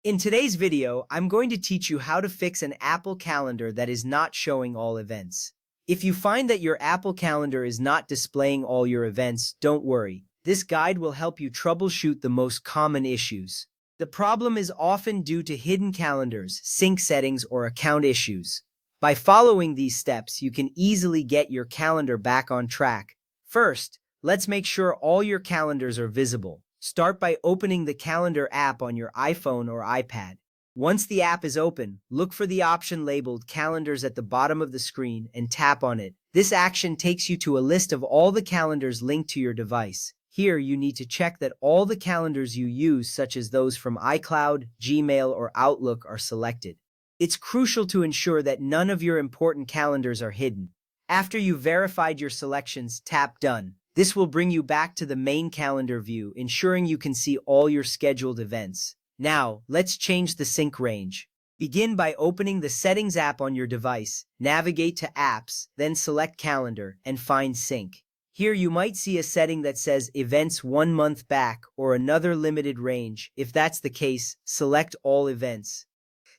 In today's video, I'm going to teach you how to fix an Apple Calendar that is not showing all events. If you find that your Apple Calendar is not displaying all your events, don't worry. This guide will help you troubleshoot the most common issues. The problem is often due to hidden calendars, sync settings, or account issues. By following these steps, you can easily get your calendar back on track. First, let's make sure all your calendars are visible. Start by opening the Calendar app on your iPhone or iPad. Once the app is open, look for the option labeled Calendars at the bottom of the screen and tap on it. This action takes you to a list of all the calendars linked to your device. Here, you need to check that all the calendars you use, such as those from iCloud, Gmail, or Outlook, are selected. It's crucial to ensure that none of your important calendars are hidden. After you've verified your selections, tap Done. This will bring you back to the main calendar view, ensuring you can see all your scheduled events. Now, let's change the sync range. Begin by opening the Settings app on your device, navigate to Apps, then select Calendar, and find Sync. Here you might see a setting that says Events 1 month back or another limited range. If that's the case, select All Events.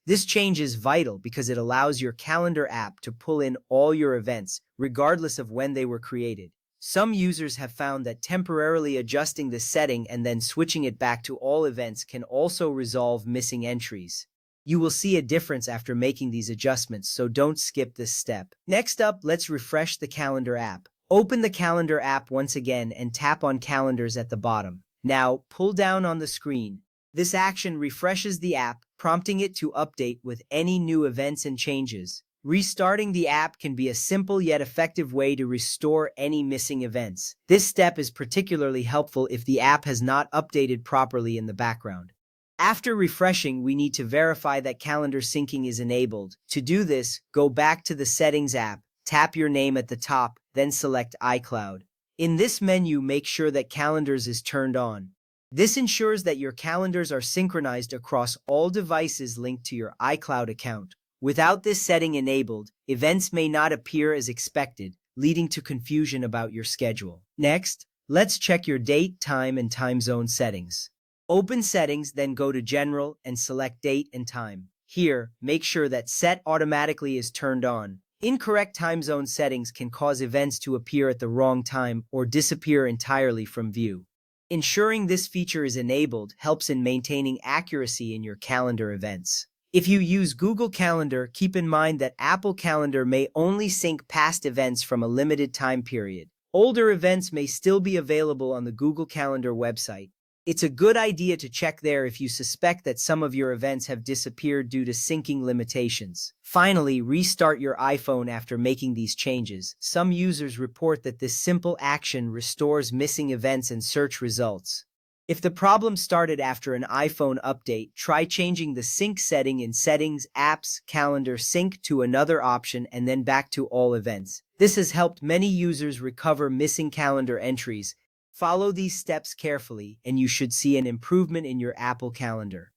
This change is vital because it allows your Calendar app to pull in all your events, regardless of when they were created. Some users have found that temporarily adjusting the setting and then switching it back to all events can also resolve missing entries. You will see a difference after making these adjustments, so don't skip this step. Next up, let's refresh the Calendar app. Open the Calendar app once again and tap on Calendars at the bottom. Now, pull down on the screen. This action refreshes the app, prompting it to update with any new events and changes. Restarting the app can be a simple yet effective way to restore any missing events. This step is particularly helpful if the app has not updated properly in the background. After refreshing, we need to verify that calendar syncing is enabled. To do this, go back to the Settings app, tap your name at the top, then select iCloud. In this menu, make sure that Calendars is turned on. This ensures that your calendars are synchronized across all devices linked to your iCloud account. Without this setting enabled, events may not appear as expected, leading to confusion about your schedule. Next, let's check your date, time, and time zone settings. Open Settings, then go to General and select Date and Time. Here, make sure that Set Automatically is turned on. Incorrect time zone settings can cause events to appear at the wrong time or disappear entirely from view. Ensuring this feature is enabled helps in maintaining accuracy in your calendar events. If you use Google Calendar, keep in mind that Apple Calendar may only sync past events from a limited time period. Older events may still be available on the Google Calendar website. It's a good idea to check there if you suspect that some of your events have disappeared due to syncing limitations. Finally, restart your iPhone after making these changes. Some users report that this simple action restores missing events and search results. If the problem started after an iPhone update, try changing the sync setting in Settings, Apps, Calendar, Sync to another option and then back to all events. This has helped many users recover missing calendar entries. Follow these steps carefully and you should see an improvement in your Apple Calendar.